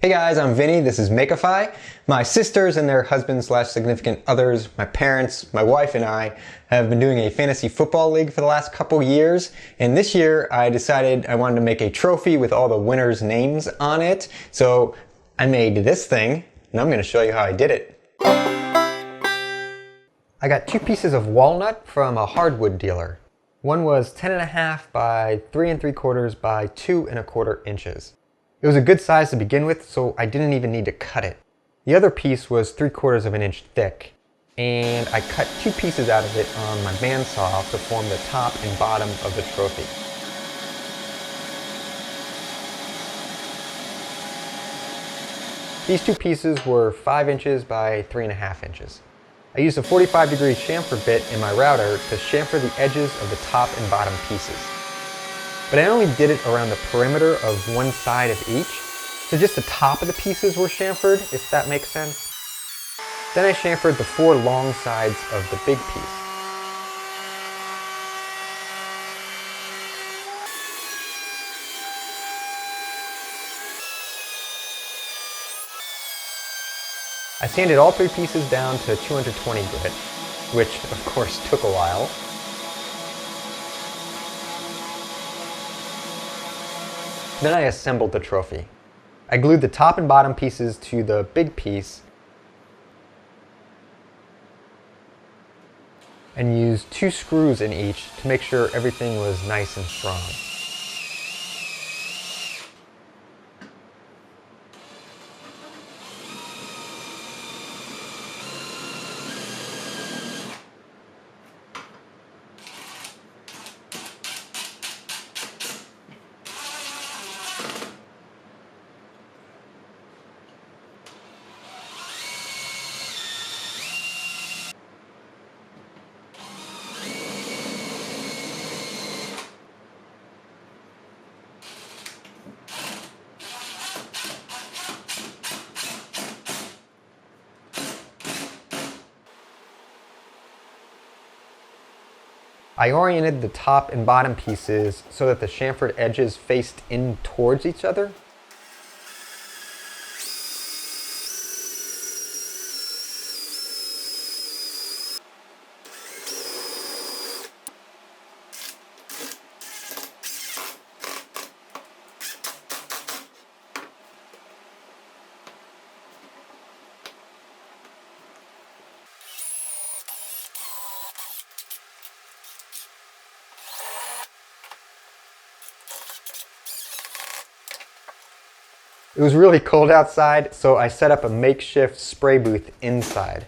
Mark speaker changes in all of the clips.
Speaker 1: Hey guys, I'm Vinny. This is Makeify. My sisters and their husbands/significant others, my parents, my wife, and I have been doing a fantasy football league for the last couple years. And this year I decided I wanted to make a trophy with all the winners' names on it. So I made this thing, and I'm going to show you how I did it. I got 2 pieces of walnut from a hardwood dealer. One was 10.5 by 3 3/4 by 2 1/4 inches. It was a good size to begin with, so I didn't even need to cut it. The other piece was 3/4 of an inch thick, and I cut 2 pieces out of it on my bandsaw to form the top and bottom of the trophy. These 2 pieces were 5 inches by 3.5 inches. I used a 45-degree chamfer bit in my router to chamfer the edges of the top and bottom pieces. But I only did it around the perimeter of one side of each, so just the top of the pieces were chamfered, if that makes sense. Then I chamfered the 4 long sides of the big piece. I sanded all 3 pieces down to 220 grit, which of course took a while. Then I assembled the trophy. I glued the top and bottom pieces to the big piece and used 2 screws in each to make sure everything was nice and strong. I oriented the top and bottom pieces so that the chamfered edges faced in towards each other. It was really cold outside, so I set up a makeshift spray booth inside.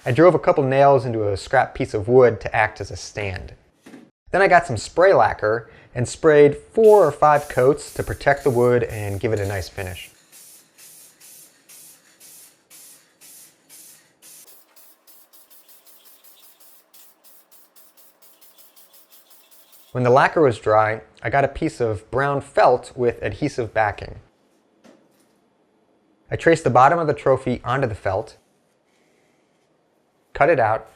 Speaker 1: I drove a couple nails into a scrap piece of wood to act as a stand. Then I got some spray lacquer and sprayed 4 or 5 coats to protect the wood and give it a nice finish. When the lacquer was dry, I got a piece of brown felt with adhesive backing. I traced the bottom of the trophy onto the felt, cut it out,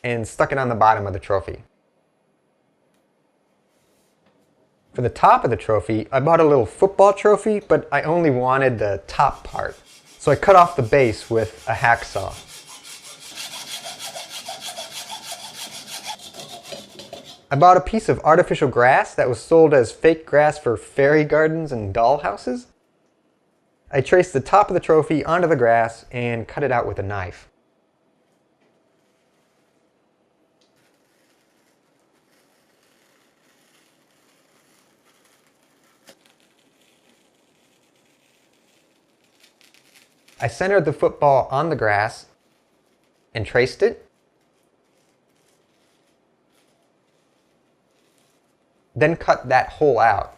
Speaker 1: and stuck it on the bottom of the trophy. For the top of the trophy, I bought a little football trophy, but I only wanted the top part. So I cut off the base with a hacksaw. I bought a piece of artificial grass that was sold as fake grass for fairy gardens and doll houses. I traced the top of the trophy onto the grass and cut it out with a knife. I centered the football on the grass and traced it. Then cut that hole out.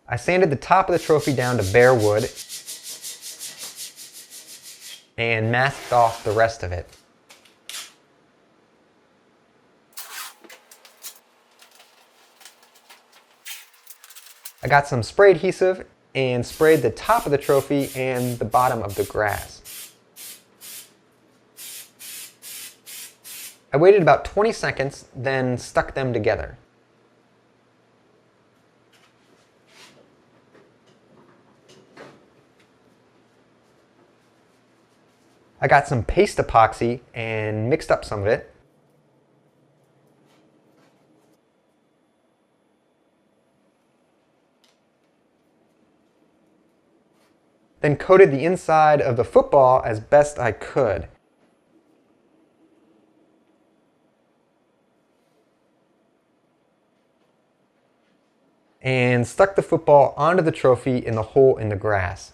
Speaker 1: I sanded the top of the trophy down to bare wood and masked off the rest of it. I got some spray adhesive and sprayed the top of the trophy and the bottom of the grass. I waited about 20 seconds, then stuck them together. I got some paste epoxy and mixed up some of it. Then coated the inside of the football as best I could. And stuck the football onto the trophy in the hole in the grass.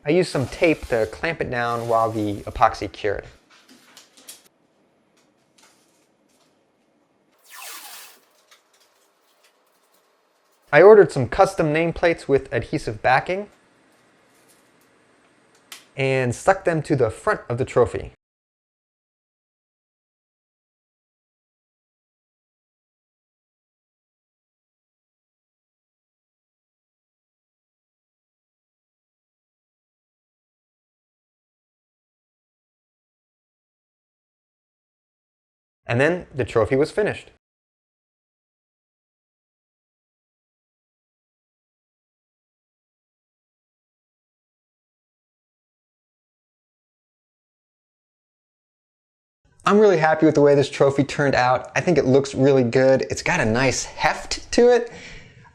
Speaker 1: I used some tape to clamp it down while the epoxy cured. I ordered some custom nameplates with adhesive backing and stuck them to the front of the trophy. And then the trophy was finished. I'm really happy with the way this trophy turned out. I think it looks really good. It's got a nice heft to it.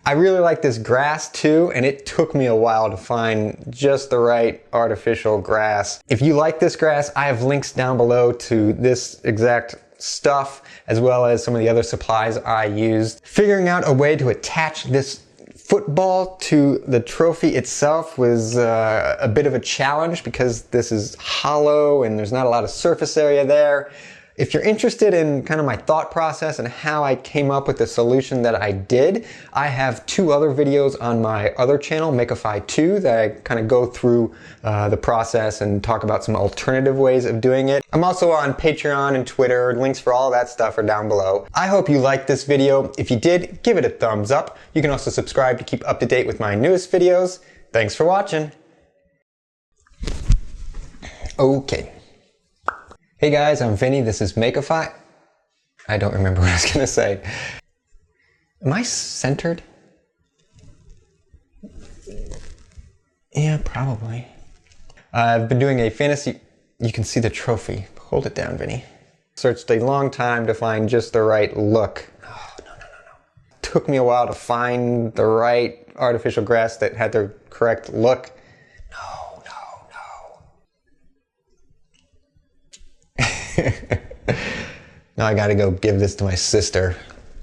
Speaker 1: I really like this grass too, and it took me a while to find just the right artificial grass. If you like this grass, I have links down below to this exact stuff, as well as some of the other supplies I used. Figuring out a way to attach this football to the trophy itself was a bit of a challenge because this is hollow and there's not a lot of surface area there. If you're interested in kind of my thought process and how I came up with the solution that I did, I have 2 other videos on my other channel, Makeify 2, that I kind of go through the process and talk about some alternative ways of doing it. I'm also on Patreon and Twitter. Links for all that stuff are down below. I hope you liked this video. If you did, give it a thumbs up. You can also subscribe to keep up to date with my newest videos. Thanks for watching. Okay. Hey guys, I'm Vinny, this is Makeify. I don't remember what I was gonna say. Am I centered? Yeah, probably. I've been doing a fantasy... You can see the trophy. Hold it down, Vinny. Searched a long time to find just the right look. Oh, no. Took me a while to find the right artificial grass that had the correct look. No. Now I gotta go give this to my sister.